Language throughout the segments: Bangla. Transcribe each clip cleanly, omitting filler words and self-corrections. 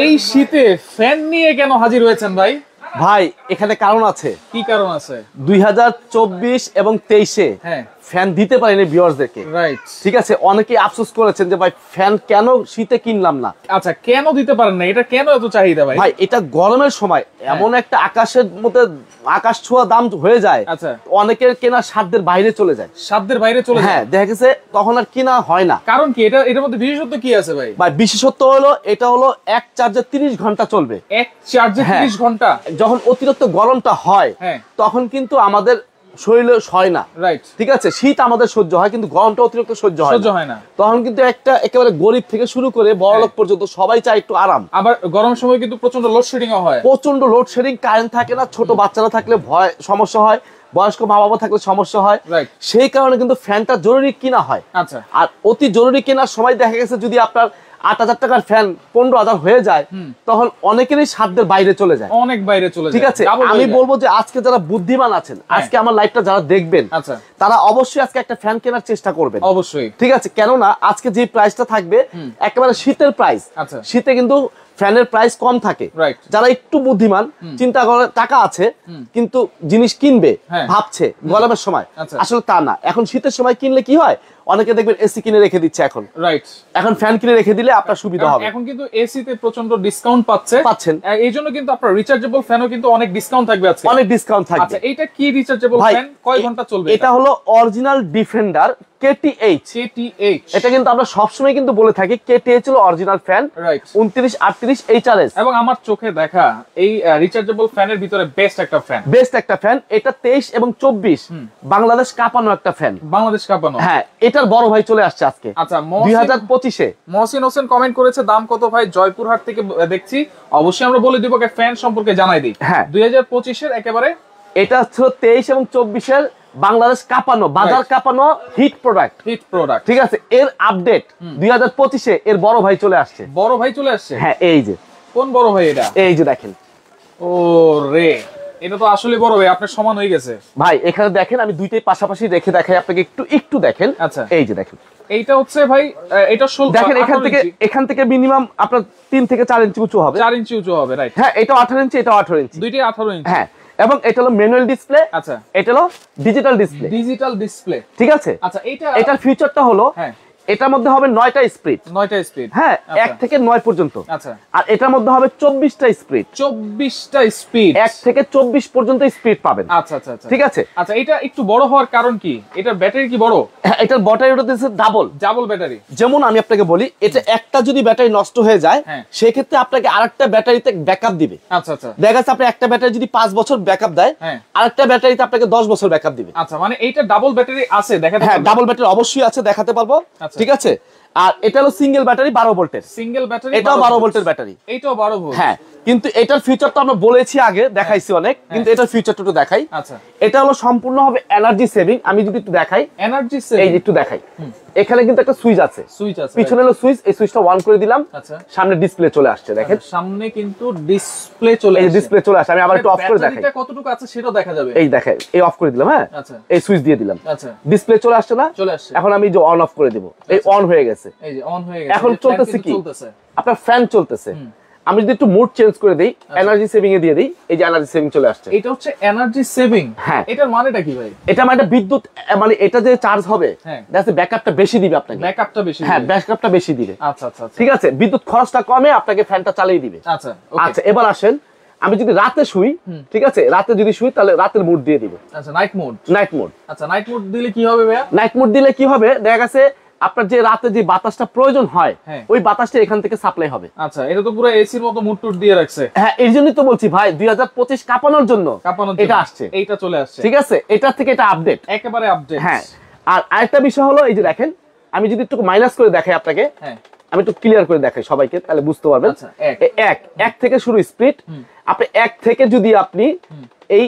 এই শীতে ফ্যান নিয়ে কেন হাজির হয়েছেন ভাই? ভাই এখানে কারণ আছে। কি কারণ আছে? 2024 এবং 23-এ হ্যাঁ ফ্যান দিতে পারিনি ভিউয়ারদেরকে। রাইট, ঠিক আছে, অনেকেই আফসোস করেছেন যে ভাই ফ্যান কেন শীতে কিনলাম না। আচ্ছা কেন দিতে পারেন না? এটা কেন এত চাহিদা ভাই? ভাই এটা গরমের সময় এমন একটা আকাশের মধ্যে আকাশ ছোঁয়া দাম হয়ে যায়, আচ্ছা অনেকের কেনা সাধ্যের বাইরে চলে যায়। সাধ্যের বাইরে চলে যায়, হ্যাঁ দেখা গেছে তখন আর কিনা হয় না। কারণ কি? এটার মধ্যে বিশেষত্ব কি আছে ভাই? ভাই বিশেষত্ব হলো এটা হলো এক চার্জে 30 ঘন্টা চলবে। এক চার্জে 30 ঘন্টা? যখন অতিরিক্ত গরমটা হয় তখন কিন্তু আমাদের শরীরে সয় না। রাইট, ঠিক আছে, শীত আমাদের সহ্য হয় কিন্তু গরমটা অতিরিক্ত সহ্য হয় না। তখন কিন্তু একটা একেবারে গরিব থেকে শুরু করে বড় লোক পর্যন্ত সবাই চায় একটু আরাম। আবার গরম সময় কিন্তু প্রচন্ড লোডশেডিং হয়, প্রচন্ড লোডশেডিং, কারেন্ট থাকে না, ছোট বাচ্চারা থাকলে ভয় সমস্যা হয়, বয়স্ক মা বাবা থাকলে সমস্যা হয়। সেই কারণে কিন্তু ফ্যানটা জরুরি কিনা হয়। আচ্ছা, আর অতি জরুরি কেনার সময় দেখা গেছে যদি আপনার 8,000 টাকার ফ্যান 15,000 হয়ে যায় তখন অনেকেরই সাধ্যের বাইরে চলে যায়, অনেক বাইরে চলে যায়। ঠিক আছে, আমি বলবো যে আজকে যারা বুদ্ধিমান আছেন, আজকে আমার লাইভটা যারা দেখবেন, আচ্ছা তারা অবশ্যই আজকে একটা ফ্যান কেনার চেষ্টা করবেন। অবশ্যই, ঠিক আছে, কেননা আজকে যে প্রাইসটা থাকবে একেবারে শীতের প্রাইস। আচ্ছা, শীতে কিন্তু ফ্যানের প্রাইস কম থাকে। যারা একটু বুদ্ধিমান, চিন্তা করে টাকা আছে কিন্তু জিনিস কিনবে ভাবছে গরমের সময়, আসলে তা না। এখন শীতের সময় কিনলে কি হয়, অনেকে দেখবেন এসি কিনে রেখে দিচ্ছে, এখন ফ্যান কিনে রেখে দিলে আপনার সুবিধা হবে। এখন কিন্তু এসি তে প্রচন্ড ডিসকাউন্ট পাচ্ছেন, এইজন্য কিন্তু আপনার রিচার্জেবল ফ্যানও কিন্তু অনেক ডিসকাউন্ট থাকবে আজকে, অনেক ডিসকাউন্ট থাকবে। আচ্ছা এইটা কি রিচার্জেবল ফ্যান, কয় ঘন্টা চলবে? এটা হলো অরিজিনাল ডিফেন্ডার KTH। এটা কিন্তু আমরা সবসময় কিন্তু বলে থাকি KTH হলো অরিজিনাল ফ্যান, 2938 HRS। এবং আমার চোখে দেখা এই রিচার্জেবল ফ্যানের ভিতরে বেস্ট একটা ফ্যান। এটা 23 এবং 24 বাংলাদেশ কাঁপানো একটা ফ্যান, বাংলাদেশ কাঁপানো। হ্যাঁ, এটার বড় ভাই চলে আসছে আজকে। আচ্ছা, 2025-এ মহসিন হোসেন কমেন্ট করেছে দাম কত ভাই? জয়পুরহাট থেকে দেখছি, অবশ্যই আমরা বলে দিব, ফ্যান সম্পর্কে জানাই দিই। হ্যাঁ, 2025-এর একেবারে এটা ছিল 23 এবং 24-এর বাংলাদেশ কাঁপানো, বাজার কাঁপানো হিট প্রোডাক্ট। ঠিক আছে, এর আপডেট 2025-এ এর বড় ভাই চলে আসছে। বড় ভাই চলে আসছে? হ্যাঁ, এই যে। কোন বড় ভাই এটা? এই যে দেখেন। ও রে, এটা তো আসলে বড় ভাই, আপনার সমান হয়ে গেছে ভাই। এখানে দেখেন, আমি দুইটাই পাশাপাশি রেখে দেখাই আপনাকে, একটু দেখেন। আচ্ছা, এই যে দেখেন, এইটা হচ্ছে ভাই, এটা দেখেন এখান থেকে মিনিমাম আপনার 3 থেকে 4 ইঞ্চি উঁচু হবে। 4 ইঞ্চি উঁচু হবে, রাইট। হ্যাঁ, এটা 18 ইঞ্চি, এটা 18 ইঞ্চি, দুইটাই 18 ইঞ্চি। হ্যাঁ, এবং এটা হলো ম্যানুয়াল ডিসপ্লে। আচ্ছা, এটা হলো ডিজিটাল ডিসপ্লে। ঠিক আছে, আচ্ছা, এটার ফিচারটা হলো এটার মধ্যে হবে 9টা স্পিড। হ্যাঁ, 1 থেকে 9 পর্যন্ত। আচ্ছা, আর এটার মধ্যে হবে 24টা স্পিড। 24টা স্পিড, 1 থেকে 24 পর্যন্ত স্পিড পাবেন। আচ্ছা, ঠিক আছে। আচ্ছা, এটা একটু বড় হওয়ার কারণ কি? এটার ব্যাটারি কি বড়? হ্যাঁ, এটার ব্যাটারিটা দিয়েছে ডাবল ব্যাটারি। যেমন আমি আপনাকে বলি, এটা একটা যদি ব্যাটারি নষ্ট হয়ে যায় সেই ক্ষেত্রে আপনাকে আরেকটা ব্যাটারিতে ব্যাকআপ দিবে। আচ্ছা, দেখা যাচ্ছে আপনি একটা ব্যাটারি যদি 5 বছর ব্যাকআপ দেয়, আরেকটা ব্যাটারিতে আপনাকে 10 বছর ব্যাকআপ দিবে। আচ্ছা, মানে এইটা ডাবল ব্যাটারি আছে দেখাতে? হ্যাঁ, ডাবল ব্যাটারি অবশ্যই আছে, দেখাতে পারবো। ঠিক আছে, আর এটা হলো সিঙ্গেল ব্যাটারি 12 ভোল্টের। এটাও 12 ভোল্টের ব্যাটারি, এটাও 12 ভোল্ট। হ্যাঁ, কিন্তু এটার ফিচারটা আমরা বলেছি আগে, দেখাইছি অনেক, কিন্তু এটার ফিচারটা একটু দেখাই। আচ্ছা, এটা হলো সম্পূর্ণ হবে এনার্জি সেভিং। আমি যদি একটু দেখাই, এনার্জি সেভিং, এই যে একটু দেখাই, এখানে কিন্তু একটা সুইচ আছে, পিছনে হলো সুইচ, এই সুইচটা অন করে দিলাম, সামনে ডিসপ্লে চলে আসছে। দেখেন সামনে কিন্তু ডিসপ্লে চলে আসছে। আমি আবার একটু অফ করে দেখাই, ব্যাটারিটা কতটুকু আছে সেটাও দেখা যাবে। এই দেখেন, এই অফ করে দিলাম। হ্যাঁ, এই সুইচ দিয়ে দিলাম, ডিসপ্লে চলে আসছে না? এখন আমি যে অন অফ করে দিব, এই অন হয়ে গেছে। এই যে অন হয়ে গেছে। এখন চলতেছে কি? আপনার ফ্যান চলতেছে। আমি যদি একটু মুড চেঞ্জ করে দেই, এনার্জি সেভিং এ দিয়ে দেই, এই যে এনার্জি সেভিং চলে আসছে। এটা হচ্ছে এনার্জি সেভিং। হ্যাঁ, এটার মানেটা কি ভাই? এটা মানে বিদ্যুৎ, মানে এটা যে চার্জ হবে, দ্যাটস ব্যাকআপটা বেশি দিবে আপনাকে। ব্যাকআপটা বেশি দিবে। আচ্ছা, ঠিক আছে, বিদ্যুৎ খরচটা কমে আপনাকে ফ্যানটা চালিয়ে দিবে। আচ্ছা, এবার আসেন, আমি যদি রাতে শুই, ঠিক আছে, রাতে যদি শুই তাহলে রাতের মুড দিয়ে দিব। আচ্ছা, নাইট মোড। আচ্ছা, নাইট মোড দিলে কি হবে ভাইয়া? নাইট মোড দিলে কি হবে, দেখা গেছে আপনার যে রাতে যে বাতাসটা প্রয়োজন হয় ওই বাতাসটা এখান থেকে সাপ্লাই হবে। আচ্ছা, এটা তো পুরো এসির মতো মুড টুট দিয়ে রাখছে। হ্যাঁ, এর জন্যই তো বলছি ভাই, 2025 কাঁপানোর জন্য এটা আসছে, এইটা চলে আসছে। ঠিক আছে, এটা থেকে এটা আপডেট, একেবারে আপডেট। হ্যাঁ, আর আরেকটা বিষয় হলো, এই যে দেখেন, আমি যদি একটু মাইনাস করে দেখাই আপনাকে, আমি একটু ক্লিয়ার করে দেখাই সবাইকে, তাহলে বুঝতে পারবেন। এক থেকে শুরু স্পিড, আপনি 1 থেকে যদি আপনি এই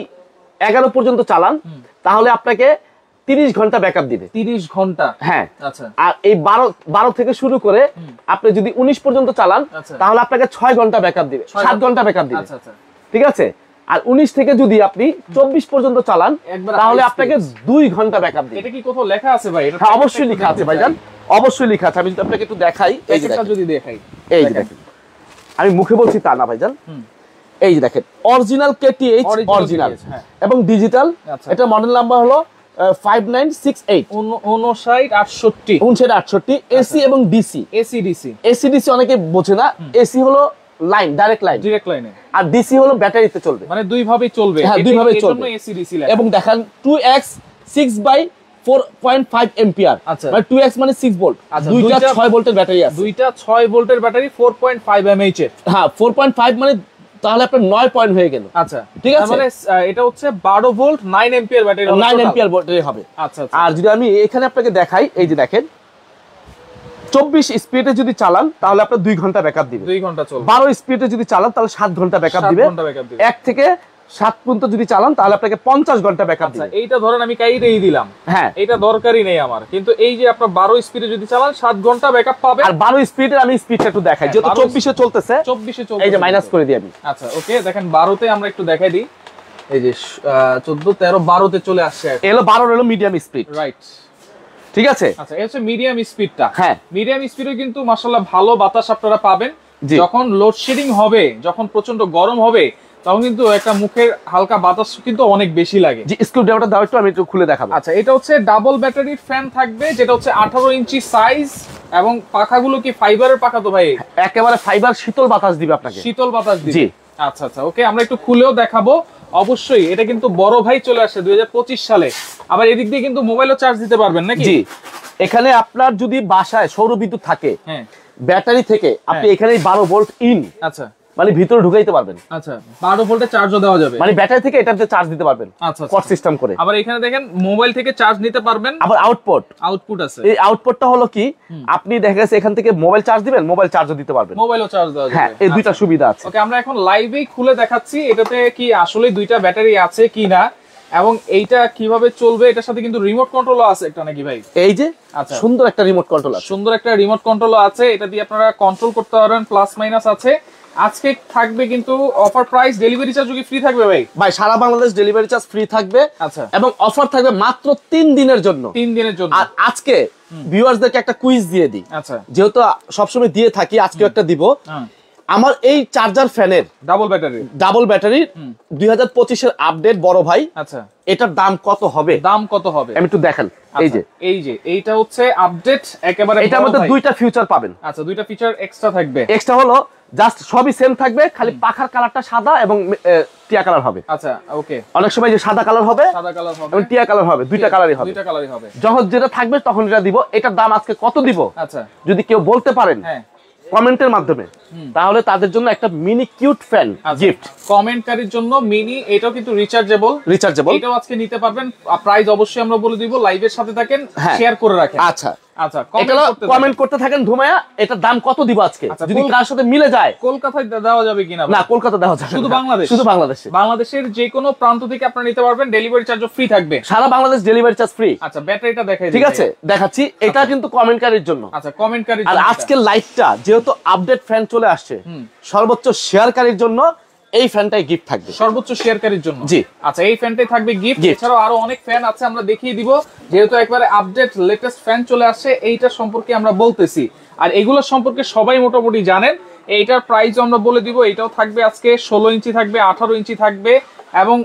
11 পর্যন্ত চালান তাহলে আপনাকে 30 ঘন্টা ব্যাকআপ দিবে। 30 ঘন্টা? হ্যাঁ। আচ্ছা, আর এই 12 থেকে শুরু করে আপনি যদি 19 পর্যন্ত চালান তাহলে আপনাকে 6 ঘন্টা ব্যাকআপ দিবে, 7 ঘন্টা ব্যাকআপ দিবে। আচ্ছা, ঠিক আছে, আর 19 থেকে যদি আপনি 24 পর্যন্ত চালান তাহলে আপনাকে 2 ঘন্টা ব্যাকআপ দিবে। এটা কি কোথাও লেখা আছে ভাই? এটা অবশ্যই লেখা আছে ভাইজান, অবশ্যই লেখা আছে। আমি যদি আপনাকে একটু দেখাই, এই যে যদি দেখাই, এই যে দেখেন, আমি মুখে বলছি তা না ভাইজান। এই যে দেখেন অরিজিনাল কেটিএইচ অরিজিনাল এবং ডিজিটাল। এটা মডেল নাম্বার হলো 5968 5968 এসি এবং ডিসি। এসি ডিসি অনেকে বোঝে না। এসি হলো লাইন, ডাইরেক্ট লাইনে, আর ডিসি হলো ব্যাটারিতে চলবে, মানে দুই ভাবেই চলবে। হ্যাঁ, দুই ভাবেই চলবে। এসি ডিসি এবং দেখেন 2x 6/4.5 এম্পিয়ার, মানে 2x মানে 6 ভোল্ট। দুইটা 6 ভোল্টের ব্যাটারি আছে, দুইটা 6 ভোল্টের ব্যাটারি 4.5 mAh এর। হ্যাঁ 4.5 মানে তাহলে আপনার 9 পয়েন্ট হয়ে গেল। আচ্ছা ঠিক আছে, মানে এটা হচ্ছে 12 volt 9 ampere battery, 9 ampere battery হবে। আচ্ছা, আর যদি আমি এখানে আপনাকে দেখাই, এই যে দেখেন 24 স্পিডে যদি চালান তাহলে আপনার 2 ঘন্টা ব্যাকআপ দিবে, 2 ঘন্টা চলবে। 12 স্পিডে যদি চালান তাহলে 7 ঘন্টা ব্যাকআপ দিবে। 1 থেকে 7 পর্যন্ত যদি চালান তাহলে আপনাকে 50 ঘন্টা ব্যাকআপ দিবে। এইটা ধরেন আমি কাইরেই দিলাম, হ্যাঁ এটা দরকারই নেই আমার, কিন্তু এই যে আপনার 12 স্পিডে যদি চালান 7 ঘন্টা ব্যাকআপ পাবে। আর 12 স্পিডে আমি স্পিডটা একটু দেখাই, যেহেতু 24 এ চলতেছে, 24 এ চলতেছে, এই যে মাইনাস করে দিই আমি। আচ্ছা ওকে, দেখেন 12 তে আমরা একটু দেখাই দিই। এই যে 14 13 12 তে চলে আসছে, এলো 12 হলো মিডিয়াম স্পিড, রাইট? ঠিক আছে। আচ্ছা এই হচ্ছে মিডিয়াম স্পিডটা। হ্যাঁ মিডিয়াম স্পিডে কিন্তু মাশাআল্লাহ ভালো বাতাস আপনারা পাবেন। যখন লোডশেডিং হবে, যখন প্রচন্ড গরম হবে, তখন কিন্তু একটা মুখের হালকা বাতাস কিন্তু অনেক বেশি লাগে। জি স্ক্রু ড্রাইভারটা দাও একটু, আমি একটু খুলে দেখাবো। আচ্ছা এটা হচ্ছে ডাবল ব্যাটারির ফ্যান থাকবে, যেটা হচ্ছে 18 ইঞ্চি সাইজ, এবং পাখাগুলো কি ফাইবারের পাখা তো ভাই? একেবারে ফাইবার, শীতল বাতাস দিবে আপনাকে, শীতল বাতাস দিবে। জি আচ্ছা আচ্ছা ওকে, আমরা একটু খুলেও দেখাবো। অবশ্যই এটা কিন্তু বড় ভাই চলে আসছে 2025 সালে। আবার এদিক দিয়ে কিন্তু মোবাইলও চার্জ দিতে পারবেন নাকি? জি, এখানে আপনার যদি বাসায় সৌর বিদ্যুৎ থাকে, হ্যাঁ ব্যাটারি থেকে আপনি এখানে 12 ভোল্ট ইন, আচ্ছা মানে ভিতরে ঢুকাইতে পারবেন। আচ্ছা 12 ভোল্টে চার্জও দেওয়া যাবে, মানে ব্যাটারি থেকে এটাতে চার্জ দিতে পারবেন। আচ্ছা কট সিস্টেম করে। আবার এখানে দেখেন মোবাইল থেকে চার্জ নিতে পারবেন। আবার আউটপুট আছে। এই আউটপুটটা হলো কি, আপনি দেখা গেছে এখান থেকে মোবাইল চার্জ দিবেন, মোবাইল চার্জও দিতে পারবেন, মোবাইলও চার্জ দেওয়া যাবে। হ্যাঁ এই দুইটা সুবিধা আছে। ওকে, আমরা এখন লাইভেই খুলে দেখাচ্ছি এটাতে কি আসলে দুইটা ব্যাটারি আছে কিনা, এবং এইটা কিভাবে চলবে। এটার সাথে কিন্তু রিমোট কন্ট্রোলও আছে একটা নাকি ভাই? এই যে আচ্ছা সুন্দর একটা রিমোট কন্ট্রোল আছে, সুন্দর একটা রিমোট কন্ট্রোলও আছে। এটা দিয়ে আপনারা কন্ট্রোল করতে পারবেন, প্লাস মাইনাস আছে। আজকে থাকবে কিন্তু অফার প্রাইস, ডেলিভারি চার্জ কি ফ্রি থাকবে ভাই? ভাই সারা বাংলাদেশ ডেলিভারি চার্জ ফ্রি থাকবে। আচ্ছা, এবং অফার থাকবে মাত্র 3 দিনের জন্য। 3 দিনের জন্য। আর আজকে ভিউয়ারদেরকে একটা কুইজ দিয়ে দিই। আচ্ছা, যেহেতু সবসময় দিয়ে থাকি, আজকে একটা দিব। আমার এই চার্জার ফ্যানের ডাবল ব্যাটারির 2025 এর আপডেট বড় ভাই, আচ্ছা এটার দাম কত হবে? আমি একটু দেখান। এই যে এইটা হচ্ছে আপডেট একেবারে, এটার মধ্যে দুইটা ফিচার পাবেন। আচ্ছা দুইটা ফিচার এক্সট্রা থাকবে। এক্সট্রা হলো জাস্ট সবই সেম থাকবে, খালি পাখার কালারটা সাদা এবং টিয়া কালার হবে। আচ্ছা ওকে, অনেক সময় যে সাদা কালার হবে এবং টিয়া কালার হবে, দুইটা কালারই হবে। যখন যেটা থাকবে তখন এটা দিব। এটার দাম আজকে কত দিব আচ্ছা যদি কেউ বলতে পারেন কমেন্টের মাধ্যমে, তাহলে তাদের জন্য একটা মিনি কিউট ফ্যান গিফট। কমেন্টকারীর জন্য মিনি, এটাও কিন্তু রিচার্জেবল, এটাও আজকে নিতে পারবেন। প্রাইস অবশ্যই আমরা বলে দিব, লাইভের সাথে থাকেন, শেয়ার করে রাখেন। আচ্ছা আচ্ছা কমেন্ট করতে থাকেন ধুমায়া, এটার দাম কত দিব আজকে, যদি কার সাথে মিলে যায়। কলকাতায় দেওয়া যাবে কিনা? না কলকাতা দেওয়া যাবে, শুধু বাংলাদেশের যে কোনো প্রান্ত থেকে আপনারা নিতে পারবেন, ডেলিভারি চার্জও ফ্রি থাকবে, সারা বাংলাদেশ ডেলিভারি চার্জ ফ্রি। আচ্ছা ব্যাটারিটা দেখাই, ঠিক আছে দেখাচ্ছি। এটা কিন্তু কমেন্টকারীর জন্য। আচ্ছা কমেন্টকারীর জন্য। আর আজকের লাইভটা যেহেতু আপডেট ফ্যান চলে আসছে, সর্বোচ্চ শেয়ারকারীর জন্য এই ফ্যানটাই গিফট থাকবে, সর্বোচ্চ শেয়ারকারীর জন্য। জি আচ্ছা, এই ফ্যানটাই থাকবে গিফট। এছাড়াও আরো অনেক ফ্যান আছে, আমরা দেখিয়ে দিব। যেহেতু একবারে আপডেট লেটেস্ট ফ্যান চলে আসছে, এইটা সম্পর্কে আমরা বলতেছি। আর এগুলো সম্পর্কে সবাই মোটামুটি জানেন। এইটার প্রাইস আমরা বলে দিব। এটাও থাকবে আজকে 16 ইঞ্চি থাকবে, 18 ইঞ্চি থাকবে, এবং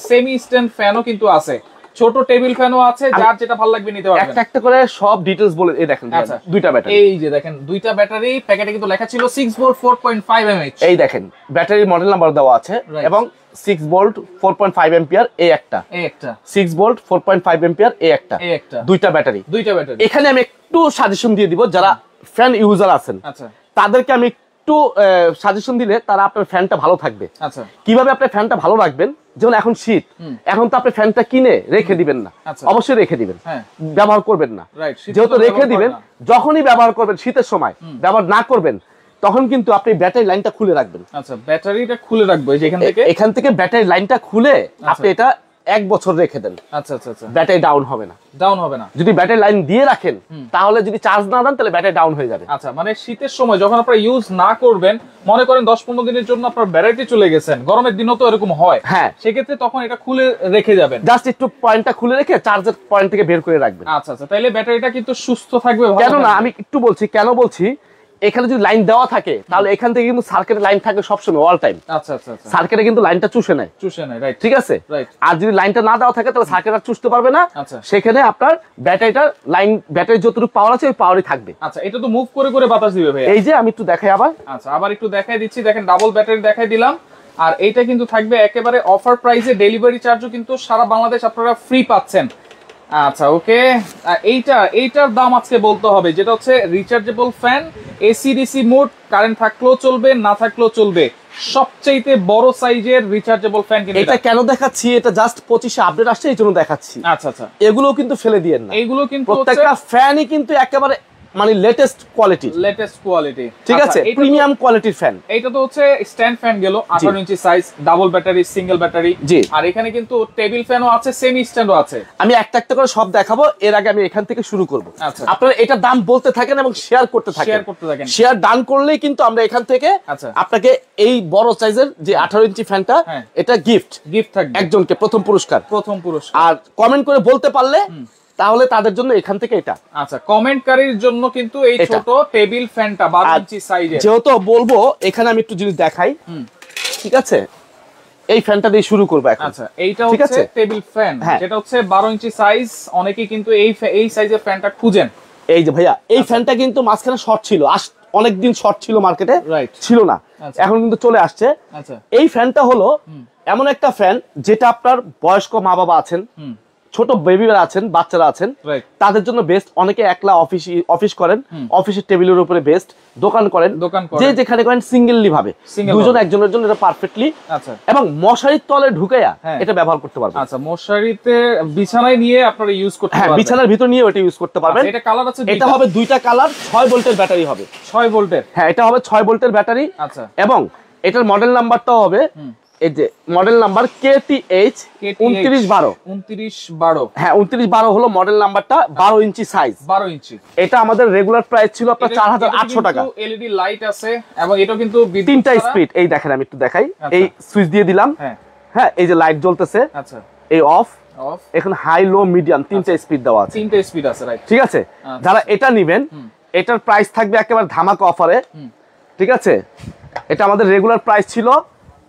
সেমি স্ট্যান্ড ফ্যানও কিন্তু আছে, ছোট টেবিল ফ্যানও আছে, যার যেটা ভালো লাগবে নিতে পারবেন। একটা একটা করে সব ডিটেইলস বলে এই দেখেন। আচ্ছা দুইটা ব্যাটারি, এই যে দেখেন দুইটা ব্যাটারি, প্যাকেটে কিন্তু লেখা ছিল 6 ভোল্ট 4.5 mAh। এই দেখেন ব্যাটারির মডেল নাম্বার দেওয়া আছে, এবং 6 ভোল্ট 4.5 এম্পিয়ার এই একটা, 6 ভোল্ট 4.5 এম্পিয়ার এই একটা, দুইটা ব্যাটারি। এখানে আমি একটু সাজেশন দিয়ে দিব, যারা ফ্যান ইউজার আছেন আচ্ছা তাদেরকে আমি একটু সাজেশন দিলে তারা আপনার ফ্যানটা ভালো থাকবে। আচ্ছা কিভাবে আপনি ফ্যানটা ভালো রাখবেন, যেমন এখন শীত, এখন তো আপনি ফ্যানটা কিনে রেখে দিবেন না, অবশ্যই রেখে দিবেন, ব্যবহার করবেন না। যেহেতু রেখে দিবেন, যখনই ব্যবহার করবেন শীতের সময় ব্যবহার না করবেন, তখন কিন্তু আপনি ব্যাটারি লাইনটা খুলে রাখবেন। আচ্ছা ব্যাটারিটা খুলে রাখবো, এখান থেকে ব্যাটারি লাইনটা খুলে আপনি এটা 1 বছর রেখে দেন। আচ্ছা আচ্ছা আচ্ছা, ব্যাটারি ডাউন হবে না। যদি ব্যাটারি লাইন দিয়ে রাখেন, তাহলে যদি চার্জ না দেন তাহলে ব্যাটারি ডাউন হয়ে যাবে। আচ্ছা মানে শীতের সময় যখন আপনারা ইউজ না করবেন, মনে করেন 10-15 দিনের জন্য আপনার ব্যাটারি চলে গেছেন, গরমের দিনও তো এরকম হয়, হ্যাঁ সেক্ষেত্রে তখন এটা খুলে রেখে যাবেন, জাস্ট একটু পয়েন্টটা খুলে রেখে চার্জের পয়েন্ট থেকে বের করে রাখবেন। আচ্ছা আচ্ছা, তাহলে ব্যাটারিটা কিন্তু সুস্থ থাকবে। কেন না, আমি একটু বলছি কেন বলছি। এখানে যদি লাইন দেওয়া থাকে তাহলে এখান থেকে কিন্তু সার্কিটের লাইন থাকে সবসময় অল টাইম। আচ্ছা আচ্ছা আচ্ছা, সার্কিটে কিন্তু লাইনটা চুষে নেয়, রাইট, ঠিক আছে। রাইট। আর যদি লাইনটা না দেওয়া থাকে তাহলে সার্কিট আর চুষতে পারবে না। আচ্ছা, সেখানে আপনার ব্যাটারিটার লাইন, ব্যাটারি যতটুকু পাওয়ার আছে ওই পাওয়ারই থাকবে। আচ্ছা, এটা তো মুভ করে করে বাতাস দিবে ভাই। এই যে আমি একটু দেখাই আবার। আচ্ছা, আবার একটু দেখাই দিচ্ছি, দেখেন ডাবল ব্যাটারি দেখাই দিলাম। আর এইটা কিন্তু থাকবে একেবারে অফার প্রাইসে, ডেলিভারি চার্জও কিন্তু সারা বাংলাদেশ আপনারা ফ্রি পাচ্ছেন। আচ্ছা, ওকে। এইটার দাম আজকে বলতে হবে, যেটা হচ্ছে rechargeable fan, AC DC mode, current থাকলেও চলবে, না থাকলেও চলবে, সবচেয়ে বড় সাইজের রিচার্জেবল ফ্যান। কিন্তু এটা কেন দেখাচ্ছি, এটা জাস্ট 25 আপডেট আসছে এই জন্য দেখাচ্ছি। আচ্ছা আচ্ছা, এগুলো কিন্তু ফেলে দিয়েন না, এগুলো কিন্তু প্রত্যেকটা ফ্যানই কিন্তু একেবারে মানে লেটেস্ট কোয়ালিটি, ঠিক আছে, প্রিমিয়াম কোয়ালিটির ফ্যান। এইটা তো হচ্ছে স্ট্যান্ড ফ্যান গেল, 18 inch size, double battery, single battery. আর এখানে কিন্তু টেবিল ফ্যানও আছে, সেমি স্ট্যান্ডও আছে। আমি একটা একটা করে সব দেখাবো, এর আগে আমি এখান থেকে শুরু করব। আচ্ছা, আপনারা এটা দাম বলতে থাকেন এবং শেয়ার করতে থাকেন, শেয়ার ডান করলেই কিন্তু আমরা এখান থেকে আপনাকে এই বড় সাইজের যে 18 ইঞ্চি ফ্যানটা, এটা গিফট থাকবে একজনকে, প্রথম পুরস্কার। আর কমেন্ট করে বলতে পারলে তাহলে তাদের জন্য এখান থেকে এটা। আচ্ছা, কমেন্টকারীর জন্য কিন্তু এই ছোট টেবিল ফ্যানটা 12 ইঞ্চি সাইজের। যেহেতু বলবো এখানে আমি একটু জিনিস দেখাই, ঠিক আছে, এই ফ্যানটা দিয়ে শুরু করব এখন। আচ্ছা, এইটা হচ্ছে টেবিল ফ্যান, যেটা হচ্ছে 12 ইঞ্চি সাইজ। অনেকেই কিন্তু এই সাইজের ফ্যানটা খুঁজেন। এই যে ভাইয়া, এই ফ্যানটা কিন্তু মাঝখানে শর্ট ছিল, অনেকদিন শর্ট ছিল মার্কেটে, ছিল না, এখন কিন্তু চলে আসছে। আচ্ছা, এই ফ্যানটা হলো এমন একটা ফ্যান যেটা আপনার বয়স্ক মা বাবা আছেন, ছোট বেবিরা আছেন, বাচ্চারা আছেন, তাদের জন্য বেস্ট। অনেকে একলা অফিস করেন, অফিসের টেবিলের উপরে বেস্ট, দোকান করেন, যে যেখানে করেন সিঙ্গেললি ভাবে, দুজন একজনের জন্য এটা পারফেক্টলি। আচ্ছা, এবং মশারির তলে ঢুকাইয়া এটা ব্যবহার করতে পারবেন। আচ্ছা, মশারিতে বিছানায় নিয়ে আপনারা ইউজ করতে পারবেন। হ্যাঁ, বিছানার ভিতর নিয়ে এটা ইউজ করতে পারবেন। এটা কালার আছে, এটা হবে দুইটা কালার, 6 ভোল্টের ব্যাটারি হবে। 6 ভোল্টের? হ্যাঁ, এটা হবে 6 ভোল্টের ব্যাটারি। আচ্ছা, এবং এটার মডেল নাম্বারটাও হবে, এই যে মডেল নাম্বার KTH 2912। হ্যাঁ, 2912 হলো মডেল নাম্বারটা, 12 ইঞ্চি সাইজ। 12 ইঞ্চি। এটা আমাদের রেগুলার প্রাইস ছিল আপনার 4800 টাকা। এলইডি লাইট আছে এবং এটা কিন্তু তিনটা স্পিড। এই দেখেন, আমি একটু দেখাই, এই সুইচ দিয়ে দিলাম, হ্যাঁ, এই যে লাইট জ্বলতেছে, আচ্ছা, এই অফ, এখন হাই, লো, মিডিয়াম, তিনটা স্পিড দেওয়া আছে। তিনটা স্পিড আছে, রাইট, ঠিক আছে। যারা এটা নেবেন, এটার প্রাইস থাকবে একেবারে ধামাকা অফারে, ঠিক আছে। এটা আমাদের রেগুলার প্রাইস ছিল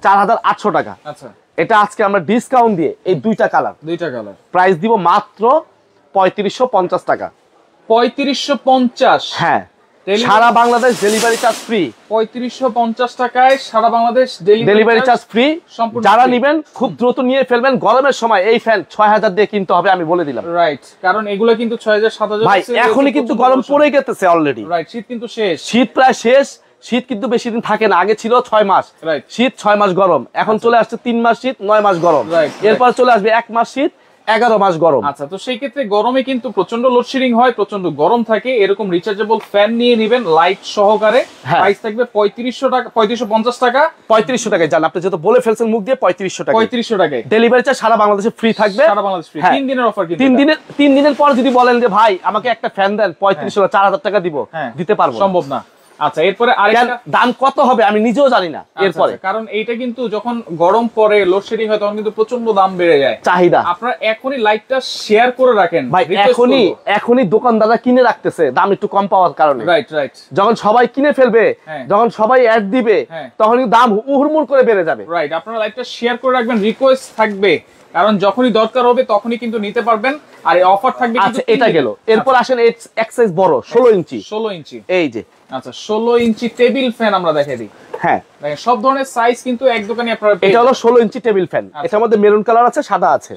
4800 টাকা। আচ্ছা, এটা আজকে আমরা ডিসকাউন্ট দিয়ে এই দুইটা কালার প্রাইস দিব মাত্র 3550 টাকা। 3550? হ্যাঁ, সারা বাংলাদেশ ডেলিভারি চার্জ ফ্রি। 3550 টাকায় সারা বাংলাদেশ ডেলিভারি চার্জ ফ্রি। যারা নেবেন খুব দ্রুত নিয়ে ফেলবেন, গরমের সময় এই ফ্যান 6000 দিয়ে কিনতে হবে, আমি বলে দিলাম, রাইট। কারণ এগুলো কিন্তু 6000 7000 ভাই, এখনই কিন্তু গরম পড়ে গেছে অলরেডি, রাইট। শীত কিন্তু শেষ, শীত প্রায় শেষ। শীত কিন্তু বেশি দিন থাকে না, আগে ছিল 6 মাস শীত, 6 মাস গরম, এখন চলে আসছে 3 মাস শীত, 9 মাস গরম, এরপর চলে আসবে 1 মাস শীত, 11 মাস গরম। আচ্ছা, তো সেই ক্ষেত্রে গরমে কিন্তু প্রচন্ড লোডশেডিং হয়, প্রচন্ড গরম থাকে, এরকম রিচার্জেবল ফ্যান নিয়ে নেবেন লাইট সহকারে। প্রাইস থাকবে 3500 টাকা, 3550 টাকা। 3500 টাকায় জান, আপনি যেহেতু বলে ফেলছেন মুখ দিয়ে, 3500 টাকা। 3500 টাকায় ডেলিভারি চার্জ সারা বাংলাদেশে ফ্রি থাকবে, সারা বাংলাদেশ ফ্রি। 3 দিনের অফার কিন্তু। 3 দিনের পর যদি বলেন যে ভাই আমাকে একটা ফ্যান দেন 3500 4000 টাকা দিব, দিতে পারবো? সম্ভব না। আচ্ছা, এরপরে আরেকটা দাম কত হবে আমি নিজেও জানি না এরপরে, কারণ এইটা কিন্তু যখন গরম পড়ে, লোডশেডিং হয়, তখন কিন্তু প্রচন্ড দাম বেড়ে যায়, চাহিদা। আপনারা এখনই লাইটটা শেয়ার করে রাখেন ভাই, এখনই দোকানদাররা কিনে রাখতেছে দাম একটু কম পাওয়ার কারণে, রাইট রাইট। যখন সবাই কিনে ফেলবে, যখন সবাই অ্যাড দিবে, তখন দাম হুড়মুড় করে বেড়ে যাবে, রাইট। আপনারা লাইটটা শেয়ার করে রাখবেন, রিকোয়েস্ট থাকবে, কারণ যখনই দরকার হবে তখনই কিন্তু নিতে পারবেন, আর এই অফার থাকবে। আচ্ছা, এটা গেল। এরপর আসেন এক সাইজ বড়, 16 ইঞ্চি। 16 ইঞ্চি, এই যে। আচ্ছা, 16 ইঞ্চি টেবিল ফ্যান আমরা দেখাই দিই। হ্যাঁ, সব ধরনের সাইজ কিন্তু এক দোকানে আপনারা পেয়ে এটা হলো 16 ইঞ্চি টেবিল ফ্যান। এটার মধ্যে মেরুন কালার আছে, সাদা আছে,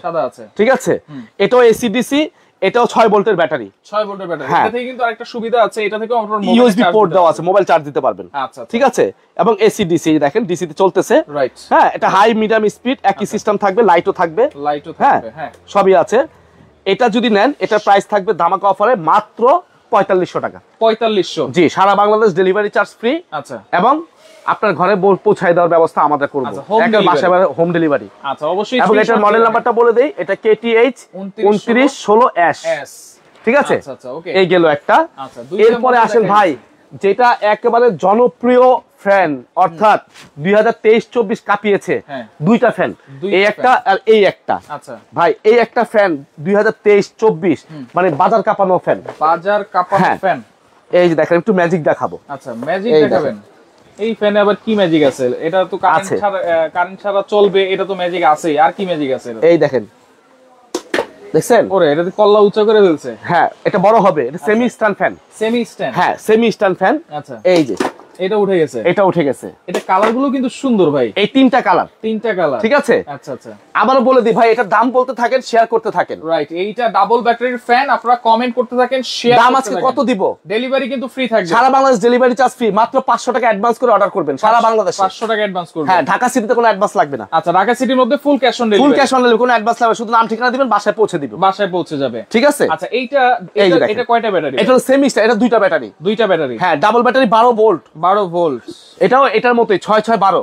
ঠিক আছে। এটাও এসিডিসি, এটাও 6 ভোল্টের ব্যাটারি। 6 ভোল্টের ব্যাটারি। এটা থেকে কিন্তু আরেকটা সুবিধা আছে, এটা থেকে আপনারা ইউএসবি পোর্ট দেওয়া আছে, মোবাইল চার্জ দিতে পারবেন। আচ্ছা, ঠিক আছে। এবং এসিডিসি দেখেন, ডিসি তে চলতেছে, রাইট। হ্যাঁ, এটা হাই, মিডিয়াম স্পিড, একই সিস্টেম থাকবে, লাইটও থাকবে, হ্যাঁ, সবই আছে। এটা যদি নেন, এটার প্রাইস থাকবে ধামাকা অফারে মাত্র 4500 টাকা। 4500? জি, সারা বাংলাদেশ ডেলিভারি চার্জ ফ্রি। আচ্ছা, এবং আপনার ঘরে পৌঁছায় দেওয়ার ব্যবস্থা আমরা করব, একটা বাসায় হোম ডেলিভারি। আচ্ছা, অবশ্যই। এবং এটার মডেল নাম্বারটা বলে দেই, এটা KTH 2916S, ঠিক আছে। আচ্ছা, ওকে। এই গেল একটা। আচ্ছা, এরপরে আসেন ভাই, যেটা একেবারে জনপ্রিয় ফ্যান, অর্থাৎ 2023-24 কাঁপিয়েছে, দুইটা ফ্যান, এই একটা আর এই একটা। আচ্ছা ভাই, এই একটা ফ্যান 2023-24 মানে বাজার কাঁপানো ফ্যান, বাজার কাঁপানো ফ্যান। এই যে দেখেন একটু ম্যাজিক দেখাবো। আচ্ছা ম্যাজিক দেখাবেন। এই ফ্যানে আবার কি ম্যাজিক আছে? এটা তো কারেন্ট ছাড়া চলবে, এটা তো ম্যাজিক আছেই। আর কি ম্যাজিক আছে? এই দেখেন, দেখছেন? ওরে এটা তো কল্লা উঁচা করে ফেলছে। হ্যাঁ এটা বড় হবে, এটা semi stand fan. Semi stand? হ্যাঁ সেমি স্ট্যান্ড ফ্যান। আচ্ছা এই যে এটা উঠে গেছে। এটা উঠে গেছে। এটা কালার গুলো কিন্তু সুন্দর ভাই। এই তিনটা কালার। তিনটা কালার, ঠিক আছে। আচ্ছা আচ্ছা, আবারও বলে দিই ভাই, এটার দাম বলতে থাকেন, শেয়ার করতে থাকেন। রাইট, এইটা ডাবল ব্যাটারির ফ্যান, আপনারা কমেন্ট করতে থাকেন, শেয়ার করতে থাকেন। দাম আজকে কত দিব? ডেলিভারি কিন্তু ফ্রি থাকবে, সারা বাংলাদেশ ডেলিভারি চার্জ ফ্রি। মাত্র 500 টাকা অ্যাডভান্স করে অর্ডার করবেন সারা বাংলাদেশে। 500 টাকা অ্যাডভান্স করবেন। হ্যাঁ, ঢাকা সিটিতে কোনো অ্যাডভান্স লাগবে না। আচ্ছা, ঢাকা সিটির মধ্যে full cash on delivery. Full cash on delivery, কোনো অ্যাডভান্স লাগবে না, শুধু নাম ঠিকানা দিবেন, বাসায় পৌঁছে দিবেন। বাসায় পৌঁছে যাবে, ঠিক আছে। আচ্ছা এটা কয়টা ব্যাটারি? এটা হলো সেমি স্টার, এটা দুইটা ব্যাটারি। দুইটা ব্যাটারি, হ্যাঁ, ডাবল ব্যাটারি 12 ভোল্ট। 12 ভোল্ট। এটাও এটার মতোই 6-6-12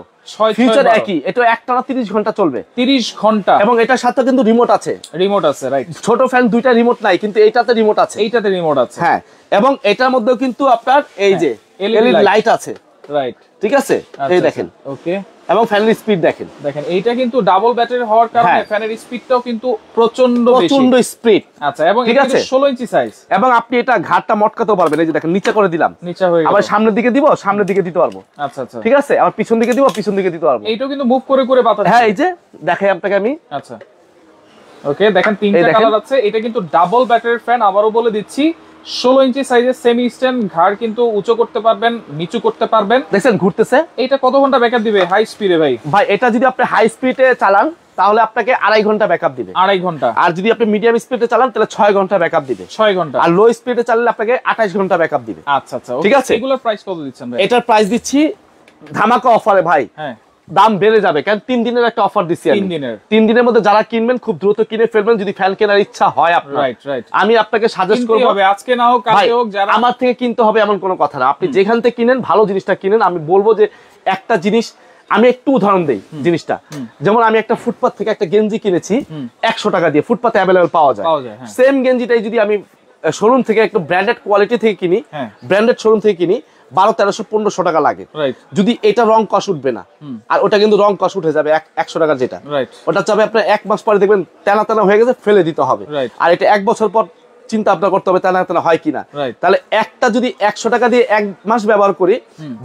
ফিউচার একই। এটা একটানা 30 ঘন্টা চলবে। 30 ঘন্টা। এবং এটার সাথে কিন্তু রিমোট আছে। রিমোট আছে, রাইট। ছোট ফ্যান দুইটা রিমোট নাই, কিন্তু এইটাতে রিমোট আছে। এইটাতে রিমোট আছে, হ্যাঁ। এবং এটার মধ্যেও কিন্তু আপনার এই যে এলইডি লাইট আছে, রাইট। ঠিক আছে। এই দেখেন, ওকে। এবং ফ্যানের স্পিড দেখেন, এইটা কিন্তু ডাবল ব্যাটারি হওয়ার কারণে ফ্যানের স্পিডটাও কিন্তু প্রচন্ড স্পিড। আচ্ছা, এবং এটা 16 ইঞ্চি সাইজ। এবং আপনি এটা ঘাটটা মটকাতেও পারবেন। এই যে দেখেন, নিচে করে দিলাম, নিচে হয়ে গেল। আবার সামনের দিকে দিব, সামনের দিকে দিতে পারবো। আচ্ছা আচ্ছা, ঠিক আছে। আবার পিছন দিকে দিব, পিছন দিকে দিতে পারবো। এইটাও কিন্তু মুভ করে করে বাতাস। হ্যাঁ, এই যে দেখাই আপনাকে আমি। আচ্ছা, ওকে। দেখেন তিনটা কালার আছে। এটা কিন্তু ডাবল ব্যাটারির ফ্যান, আবারও বলে দিচ্ছি। 16 ইঞ্চি সাইজের সেমি স্ট্যান্ড, ঘাড় কিন্তু উঁচু করতে পারবেন, নিচু করতে পারবেন। দেখেন ঘুরতেছে। এটা কত ঘন্টা ব্যাকআপ দিবে হাই স্পিডে ভাই? ভাই এটা যদি আপনি হাই স্পিডে চালান তাহলে আপনাকে 2.5 ঘন্টা ব্যাকআপ দিবে। 2.5 ঘন্টা। আর যদি আপনি মিডিয়াম স্পিডে চালান তাহলে 6 ঘন্টা ব্যাকআপ দিবে। 6 ঘন্টা। আর লো স্পিডে চালালে আপনাকে 28 ঘন্টা ব্যাকআপ দিবে। আচ্ছা আচ্ছা, ঠিক আছে। এগুলোর প্রাইস কত দিচ্ছেন ভাই? এটার প্রাইস দিচ্ছি ধামাকা অফারে ভাই। হ্যাঁ, দাম বেড়ে যাবে, কারণ 3 দিনের একটা অফার দিচ্ছি আমি। 3 দিনের মধ্যে যারা কিনবেন খুব দ্রুত কিনে ফেলবেন, যদি ফ্যান কেনার ইচ্ছা হয় আপনার। Right right. আমি আপনাকে সাজেস্ট করব, আজকে না হোক কালকে হোক, যারা আমার থেকে কিনতে হবে এমন কোনো কথা না। আপনি যেখান থেকে কিনেন ভালো জিনিসটা কিনেন। আমি বলবো যে একটা জিনিস, আমি একটু উদাহরণ দেই জিনিসটা। যেমন আমি একটা ফুটপাত থেকে একটা গেঞ্জি কিনেছি 100 টাকা দিয়ে, ফুটপাতে অ্যাভেলেবল পাওয়া যায়। সেম গেঞ্জিটাই যদি আমি শোরুম থেকে একটু ব্র্যান্ডেড কোয়ালিটি থেকে কিনি, ব্র্যান্ডেড শোরুম থেকে কিনি, 1200-1300 টাকা লাগে। যদি এটা রং কস উঠবে না, আর ওটা কিন্তু রং কস উঠে যাবে 100 টাকার যেটা, ওটা চাবে আপনার 1 মাস পরে দেখবেন তেনা তেনা হয়ে গেছে, ফেলে দিতে হবে। আর এটা 1 বছর পর চিন্তা ভাবনা করতে হবে তেনা তেনা হয় কিনা। তাহলে একটা যদি 100 টাকা দিয়ে 1 মাস ব্যবহার করি,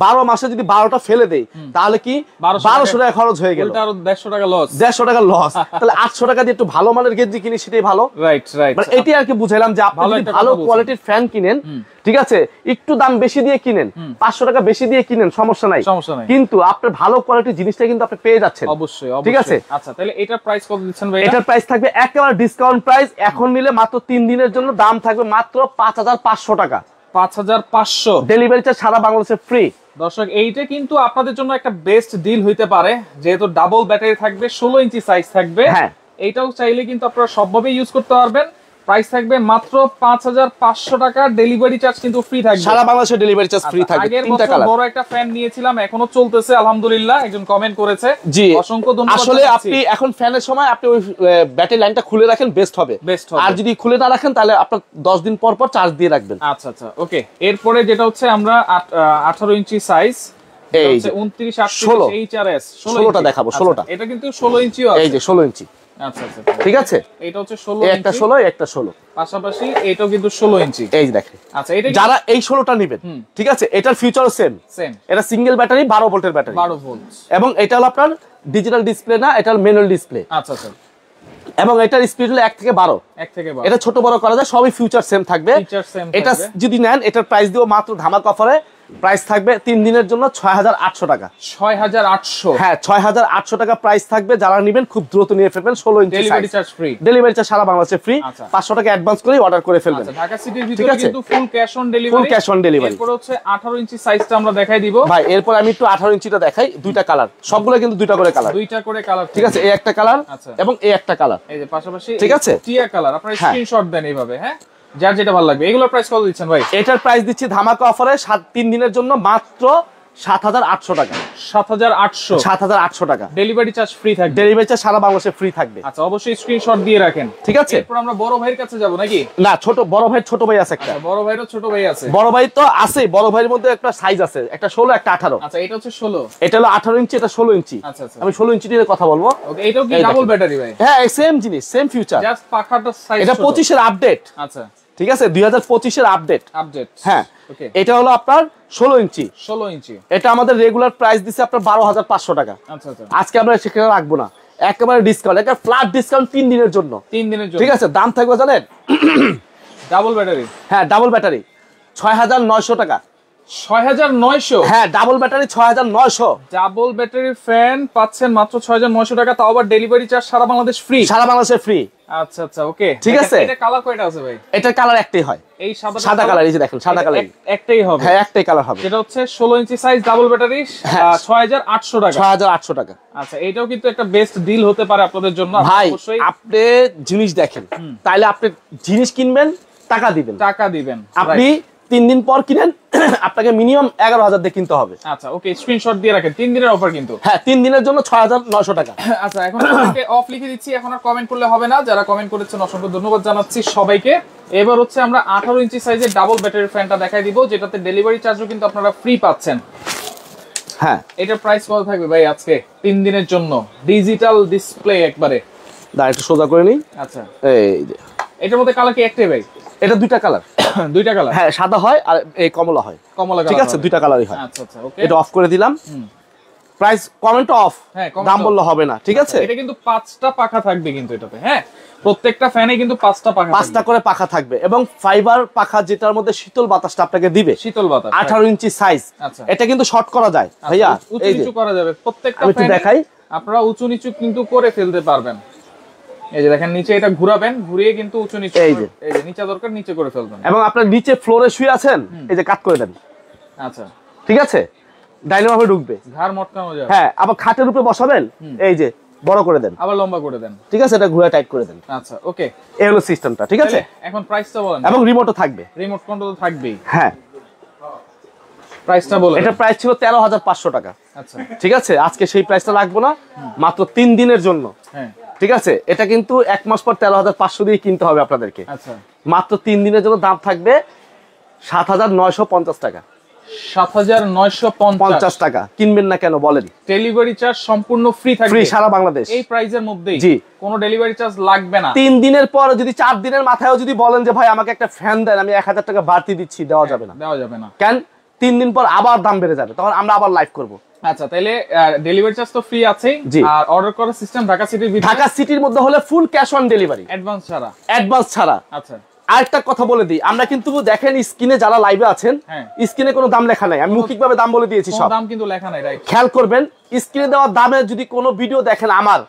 12 মাসে যদি 12টা ফেলে দেই, তাহলে কি 1200 টাকা খরচ হয়ে গেল, 150 টাকা লস। 150 টাকা লস। তাহলে 800 টাকা দিয়ে একটু ভালো মানের গেঞ্জি কিনি, সেটাই ভালো। Right right. মানে এটাই আর কি বুঝাইলাম যে আপনি যদি ভালো কোয়ালিটির ফ্যান কিনেন, ঠিক আছে, একটু দাম বেশি দিয়ে কিনেন, 500 টাকা বেশি দিয়ে কিনেন, সমস্যা নাই, কিন্তু আপনার ভালো কোয়ালিটির জিনিসটা কিন্তু আপনি পেয়ে যাচ্ছেন। অবশ্যই, ঠিক আছে। আচ্ছা, তাহলে এটার প্রাইস কত দিচ্ছেন ভাই? এটার প্রাইস থাকবে একেবারে ডিসকাউন্ট প্রাইস। এখন নিলে মাত্র 3 দিনের জন্য দাম থাকবে মাত্র 5500 টাকা। 5500। ডেলিভারি চার্জ সারা বাংলাদেশে ফ্রি। দর্শক, এইটা কিন্তু আপনাদের জন্য একটা বেস্ট ডিল হইতে পারে, যেহেতু ডাবল ব্যাটারি থাকবে, 16 ইঞ্চি সাইজ থাকবে। হ্যাঁ, এইটাও চাইলে কিন্তু আপনারা সবভাবে ইউজ করতে পারবেন। প্রাইস থাকবে মাত্র 5500 টাকা, ডেলিভারি চার্জ কিন্তু ফ্রি থাকবে, সারা বাংলাদেশে ডেলিভারি চার্জ ফ্রি থাকবে। আগের বছর বড় একটা ফ্যান নিয়েছিলাম, এখনো চলতেছে আলহামদুলিল্লাহ, একজন কমেন্ট করেছে। জি, অসংখ্য ধন্যবাদ। আসলে আপনি এখন ফ্যানের সময় আপনি ওই ব্যাটারি লাইনটা খুলে রাখেন, বেস্ট হবে। আর যদি খুলে না রাখেন তাহলে আপনার 10 দিন পর পর চার্জ দিয়ে রাখবেন। আচ্ছা আচ্ছা, ওকে। এরপরে যেটা হচ্ছে আমরা 18 ইঞ্চি সাইজ, এই যে 29 38 এইচআরএস 16টা দেখাবো। 16টা এটা কিন্তু 16 ইঞ্চিও আছে, এই যে 16 ইঞ্চি। আচ্ছা আচ্ছা, ঠিক আছে। এটা হচ্ছে 16 একটা 16 একটা 16, পাশাপাশি এটাও কিন্তু 16 ইঞ্চি। এই যে দেখেন। আচ্ছা, এটা যারা এই 16টা নেবেন, ঠিক আছে, এটার ফিউচারও সেম। এটা সিঙ্গেল ব্যাটারি, 12 ভোল্টের ব্যাটারি, 12 ভোল্ট। এবং এটা হলো আপনার ডিজিটাল ডিসপ্লে না, এটা ম্যানুয়াল ডিসপ্লে। আচ্ছা আচ্ছা, এবং এটার স্পিড হলো 1 থেকে 12। এটা ছোট বড় করা যায়, সবই ফিউচার সেম থাকবে। এটা যদি নেন, এটার প্রাইস দিও মাত্র ধামাকা অফারে। প্রাইস থাকবে 3 দিনের জন্য 6800 টাকা। 6800? হ্যাঁ, 6800 টাকা প্রাইস থাকবে। যারা নেবেন খুব দ্রুত নিয়ে ফেলবেন। 16 inch delivery charge free. Delivery charge সারা বাংলাদেশে ফ্রি। 500 টাকা অ্যাডভান্স করে অর্ডার করে ফেলবেন। আচ্ছা, ঢাকা সিটির ভিতরে কিন্তু full cash on delivery. Full cash on delivery. এরপর হচ্ছে 18 ইঞ্চি সাইজটা আমরা দেখাই দিব ভাই। এরপর আমি একটু 18 ইঞ্চিটা দেখাই। দুইটা কালার, সবগুলো কিন্তু দুইটা করে কালার। দুইটা করে কালার, ঠিক আছে। এই একটা কালার এবং এই একটা কালার, এই যে পাশাপাশি, ঠিক আছে। টিয়া কালার। আপনারা স্ক্রিনশট দেন এইভাবে, হ্যাঁ, যার যেটা ভালো লাগবে। এগুলোর প্রাইস কত দিচ্ছেন ভাই? এটার প্রাইস দিচ্ছি ধামাকা অফারে 3 দিনের জন্য মাত্র 7800 টাকা। 7800? 7800 টাকা। ডেলিভারি চার্জ ফ্রি থাকবে। ডেলিভারি চার্জ সারা বাংলাদেশে ফ্রি থাকবে। আচ্ছা, অবশ্যই স্ক্রিনশট দিয়ে রাখেন, ঠিক আছে। এরপর আমরা বড় ভাইয়ের কাছে যাব নাকি? না, বড় ভাই, ছোট ভাই আছে একটা। বড় ভাইরও ছোট ভাই আছে? বড় ভাই তো আছে, বড় ভাইয়ের মধ্যে একটা সাইজ আছে, একটা 16 একটা 18। আচ্ছা, এটা হচ্ছে 16, এটা হলো 18 ইঞ্চি, এটা 16 ইঞ্চি। আচ্ছা আচ্ছা, আমি 16 ইঞ্চি নিয়ে কথা বলবো। ওকে, এটাও কি ডাবল ব্যাটারি ভাই? হ্যাঁ, সেম জিনিস, সেম ফিউচার, জাস্ট পাখাটা সাইজ। এটা 25 এর আপডেট। আচ্ছা, ঠিক আছে 2025 এর আপডেট। হ্যাঁ এটা হলো আপনার 16 ইঞ্চি। এটা আমাদের রেগুলার প্রাইস দিছে আপনার 12,500 টাকা। আচ্ছা আচ্ছা, আজকে আমরা সেখানে রাখবো না, একেবারে ডিসকাউন্ট, একটা ফ্ল্যাট ডিসকাউন্ট 3 দিনের জন্য। ঠিক আছে, দাম থাকবে জানেন ডাবল ব্যাটারি, হ্যাঁ ডাবল ব্যাটারি 6,900 টাকা। 6,900? হ্যাঁ double battery 6,900। Double battery fan পাচ্ছেন মাত্র 6,900 টাকা, তাও আবার ডেলিভারি চার্জ সারা বাংলাদেশ ফ্রি। সারা বাংলাদেশে ফ্রি। আচ্ছা আচ্ছা ওকে ঠিক আছে। এটা কালার কয়টা আছে ভাই? এটা কালার একটাই হয়, এই সাদা কালার। এই যে দেখেন সাদা কালার একটাই হবে। হ্যাঁ একটাই কালার হবে। যেটা হচ্ছে 16 ইঞ্চি সাইজ ডাবল ব্যাটারি 6,800 টাকা। 6,800 টাকা। আচ্ছা এটাও কিন্তু একটা বেস্ট ডিল হতে পারে আপনাদের জন্য। ভাই আপনি জিনিস দেখেন, তাইলে আপনি জিনিস কিনবেন, টাকা দিবেন। আপনি 3 দিন পর কিনেন, আপনাকে মিনিমাম 11,000 দিয়ে কিনতে হবে। আচ্ছা ওকে, স্ক্রিনশট দিয়ে রাখেন। 3 দিনের অফার কিন্তু। হ্যাঁ 3 দিনের জন্য 6,900 টাকা। আচ্ছা এখন আপনাকে অফ লিখে দিচ্ছি, এখন আর কমেন্ট করলে হবে না। যারা কমেন্ট করেছেন অসংখ্য ধন্যবাদ জানাচ্ছি সবাইকে। এবার হচ্ছে আমরা 18 ইঞ্চি সাইজের ডাবল ব্যাটারি ফ্যানটা দেখাই দিব, যেটাতে ডেলিভারি চার্জও কিন্তু আপনারা ফ্রি পাচ্ছেন। হ্যাঁ এটার প্রাইস কত থাকবে ভাই আজকে 3 দিনের জন্য? ডিজিটাল ডিসপ্লে একবারে। দাঁড়া একটু সোজা করে নিই। আচ্ছা এই যে এটার মধ্যে কালার কি একটাই ভাই? এটা দুইটা কালার। দুইটা কালার? হ্যাঁ সাদা হয় আর এই কমলা হয়। কমলা কালার, ঠিক আছে দুইটা কালারই হয়। আচ্ছা আচ্ছা ওকে, এটা অফ করে দিলাম। প্রাইস কমেন্ট অফ, দাম বললে হবে না। ঠিক আছে, এটা কিন্তু 5টা পাখা থাকবে কিন্তু এটাতে। হ্যাঁ প্রত্যেকটা ফ্যানে কিন্তু 5টা পাখা, 5টা করে পাখা থাকবে এবং ফাইবার পাখা, যেটার মধ্যে শীতল বাতাসটা আপনাকে দিবে। শীতল বাতাস 18 ইঞ্চি সাইজ। আচ্ছা এটা কিন্তু শর্ট করা যায় ভাইয়া, উঁচু নিচু করা যাবে প্রত্যেকটা ফ্যানে। দেখাই, আপনারা উঁচু নিচু কিন্তু করে ফেলতে পারবেন। এই যে দেখেন নিচে এটা ঘুরাবেন, ঘুরিয়ে কিন্তু উঁচু নিচু, এই যে নিচে দরকার নিচে করে ফেলবেন। এবং আপনার নিচে ফ্লোরে শুয়ে আছেন, এই যে কাট করে দেন। আচ্ছা ঠিক আছে, ডাইনামে ঢুকবে, ঘাড় মটকানো যাবে। হ্যাঁ আবার খাটের উপরে বসাবেন, এই যে বড় করে দেন, আবার লম্বা করে দেন। ঠিক আছে, এটা ঘুরে টাইট করে দেন। আচ্ছা ওকে, এই হলো সিস্টেমটা। ঠিক আছে, এখন প্রাইসটা বলেন। এবং রিমোটও থাকবে, রিমোট কন্ট্রোল থাকবেই। হ্যাঁ প্রাইসটা বলেন। এটা প্রাইস ছিল 13,500 টাকা। আচ্ছা ঠিক আছে, আজকে সেই প্রাইসটা রাখবো না, মাত্র 3 দিনের জন্য। হ্যাঁ ঠিক আছে, এটা কিন্তু 1 মাস পর 13,500 দিয়ে কিনতে হবে আপনাদেরকে। আচ্ছা মাত্র 3 দিনের জন্য দাম থাকবে 7,950 টাকা। 7,950 টাকা। কিনবেন না কেন বলেন? ডেলিভারি চার্জ সম্পূর্ণ ফ্রি থাকবে, ফ্রি সারা বাংলাদেশ এই প্রাইসের মধ্যেই। জি, কোনো ডেলিভারি চার্জ লাগবে না। 3 দিনের পর যদি 4 দিনের মাথায়ও যদি বলেন যে ভাই আমাকে একটা ফ্যান দেন, আমি 1,000 টাকা বাড়তি দিচ্ছি, দেওয়া যাবে না। দেওয়া যাবে না কেন? 3 দিন পর আবার দাম বেড়ে যাবে, তখন আমরা আবার লাইভ করব। আচ্ছা তাহলে ডেলিভারি চার্জ তো ফ্রি আছেই, আর অর্ডার করার সিস্টেম ঢাকা সিটির ভিতরে, ঢাকা সিটির মধ্যে হলে full cash on delivery, advance ছাড়া। আচ্ছা আরেকটা কথা বলে দিই, আমরা কিন্তু দেখেন স্ক্রিনে যারা লাইভে আছেন, স্ক্রিনে কোনো দাম লেখা নাই, আমি মৌখিকভাবে দাম বলে দিয়েছি, সব দাম কিন্তু লেখা নাই। রাইট, খেয়াল করবেন, স্ক্রিনে দেওয়া দামে যদি কোনো ভিডিও দেখেন আমার,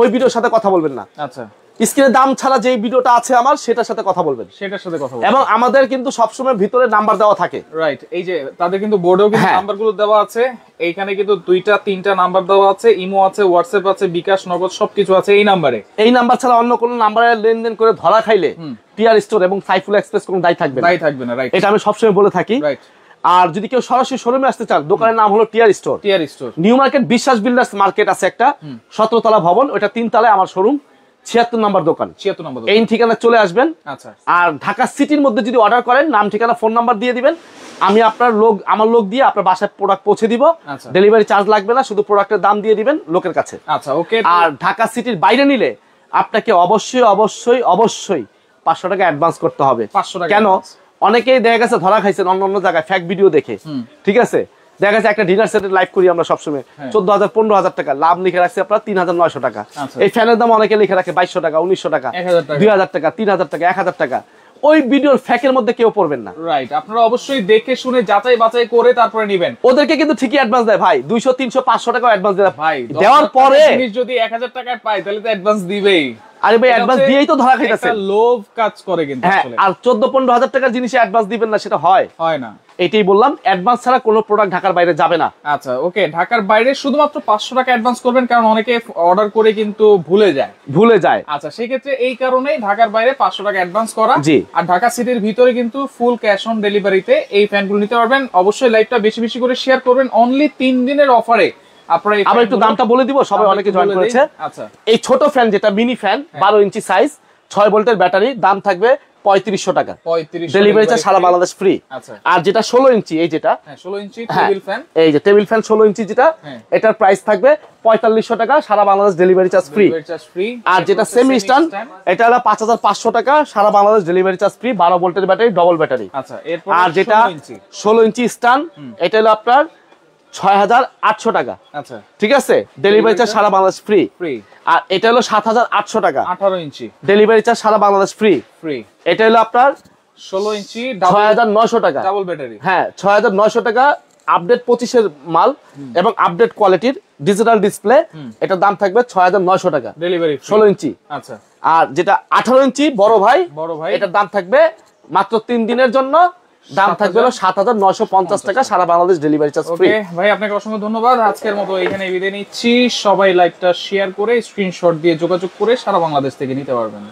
ওই ভিডিওর সাথে কথা বলবেন না। আচ্ছা স্ক্রিনে দাম ছাড়া যে ভিডিওটা আছে আমার, সেটার সাথে কথা বলবেন, সেটার সাথে কথা বলবেন। এবং আমাদের কিন্তু সবসময় ভিতরে নাম্বার দেওয়া থাকে। রাইট, এই যে তাদের কিন্তু বোর্ডেও কিন্তু নাম্বারগুলো দেওয়া আছে। এইখানে কিন্তু 2টা 3টা নাম্বার দেওয়া আছে, ইমো আছে, হোয়াটসঅ্যাপ আছে, বিকাশ, নগদ সবকিছু আছে এই নাম্বারে। এই নাম্বার ছাড়া অন্য কোনো নাম্বারে লেনদেন করে ধরা খাইলে টিআর স্টোর এবং সাইফুল এক্সপ্রেস কোনো দায় থাকবে না। রাইট, এটা আমি সবসময় বলে থাকি। রাইট, আর যদি কেউ সরাসরি শোরুমে আসতে চান, দোকানের নাম হলো টিআর স্টোর। নিউ মার্কেট বিশ্বাস বিল্ডার্স মার্কেট আছে একটা, 17 তলা ভবন, ওটা 3 তলায় আমার শোরুম, 76 নম্বর দোকান। এই ঠিকানা চলে আসবেন। আচ্ছা, আর ঢাকা সিটির মধ্যে যদি অর্ডার করেন, নাম ঠিকানা ফোন নাম্বার দিয়ে দিবেন, আমি আমার লোক দিয়ে আপনার বাসায় প্রোডাক্ট পৌঁছে দিব। ডেলিভারি চার্জ লাগবে না, শুধু প্রোডাক্টের দাম দিয়ে দিবেন লোকের কাছে। আচ্ছা ওকে। আর ঢাকা সিটির বাইরে নিলে আপনাকে অবশ্যই 500 টাকা অ্যাডভান্স করতে হবে। কেন? অনেকেই দেখা গেছে ধরা খাইছেন অন্য জায়গায় ফেক ভিডিও দেখে। ঠিক আছে, দেখা গেছে একটা ডিনার সেটের লাইভ করি আমরা সবসময়, 14,000 15,000 টাকা লাভ লিখে রাখছে আপনার 3,900 টাকা। এই ফ্যানের দাম অনেকে লিখে রাখে 2,200 টাকা, 1,900 টাকা, 2,000 টাকা, 3,000 টাকা, 1,000 টাকা। ওই ভিডিওর ফ্যাকের মধ্যে কেউ পড়বেন না। রাইট, আপনারা অবশ্যই দেখে শুনে যাচাই বাছাই করে তারপরে নেবেন। ওদেরকে কিন্তু ঠিকই অ্যাডভান্স দেয় ভাই, 200 300 500 টাকা অ্যাডভান্স দেয় ভাই। দেওয়ার পরে জিনিস যদি 1,000 টাকায় পায় তাহলে তো অ্যাডভান্স দিবেই। আরে ভাই অ্যাডভান্স দিয়েই তো ধরা খাইতেছে, একটা লোভ কাজ করে কিন্তু আসলে। আর 14-15,000 টাকার জিনিসে অ্যাডভান্স দিবেন না, সেটা হয় না। এটাই বললাম, অ্যাডভান্স ছাড়া কোনো প্রোডাক্ট ঢাকার বাইরে যাবে না। আচ্ছা ওকে, ঢাকার বাইরে শুধুমাত্র 500 টাকা অ্যাডভান্স করবেন, কারণ অনেকে অর্ডার করে কিন্তু ভুলে যায়। আচ্ছা, সেই ক্ষেত্রে এই কারণেই ঢাকার বাইরে 500 টাকা অ্যাডভান্স করা। আর ঢাকা সিটির ভিতরে কিন্তু ফুল ক্যাশ অন ডেলিভারিতে এই ফ্যানগুলো নিতে পারবেন। অবশ্যই লাইভটা বেশি বেশি করে শেয়ার করবেন, অনলি 3 দিনের অফারে। আবার একটু দামটা বলে দিব, সবাই অনেকে জয়েন করেছে। আচ্ছা, এই ছোট ফ্যান যেটা মিনি ফ্যান, 12 ইঞ্চি সাইজ, 6 ভোল্টের ব্যাটারি, দাম থাকবে 3500 টাকা, ডেলিভারি চার্জ সারা বাংলাদেশ ফ্রি। আর যেটা 16 ইঞ্চি, এই যেটা 16 ইঞ্চি টেবিল ফ্যান, এই যে টেবিল ফ্যান 16 ইঞ্চি যেটা, এটার প্রাইস থাকবে 4500 টাকা, সারা বাংলাদেশ ডেলিভারি চার্জ ফ্রি। আর যেটা সেমি স্ট্যান্ড, এটা হলো 5500 টাকা, সারা বাংলাদেশ ডেলিভারি চার্জ ফ্রি, 12 ভোল্টের ব্যাটারি, ডবল ব্যাটারি। আর যেটা 16 ইঞ্চি স্ট্যান্ড, এটা হলো আপনার 6800 টাকা। আচ্ছা, ঠিক আছে, ডেলিভারি চার্জ সারা বাংলাদেশ ফ্রি। আর এটা হলো 7800 টাকা, 18 ইঞ্চি, ডেলিভারি চার্জ সারা বাংলাদেশ ফ্রি। এটা হলো আপনার 16 ইঞ্চি 6900 টাকা, ডাবল ব্যাটারি। হ্যাঁ, 6900 টাকা, আপডেট 25 এর মাল এবং আপডেট কোয়ালিটির ডিজিটাল ডিসপ্লে, এটার দাম থাকবে 6900 টাকা, ডেলিভারি 16 ইঞ্চি। আচ্ছা, আর যেটা 18 ইঞ্চি বড় ভাই, এটার দাম থাকবে মাত্র 3 দিনের জন্য, দাম থাকবে 7950 টাকা, সারা বাংলাদেশ ডেলিভারি চার্জ ফ্রি। ভাই আপনাকে অসংখ্য ধন্যবাদ। আজকের মতো এখানে বিদায় নিচ্ছি। সবাই লাইভটা শেয়ার করে স্ক্রিনশট দিয়ে যোগাযোগ করে সারা বাংলাদেশ থেকে নিতে পারবেন।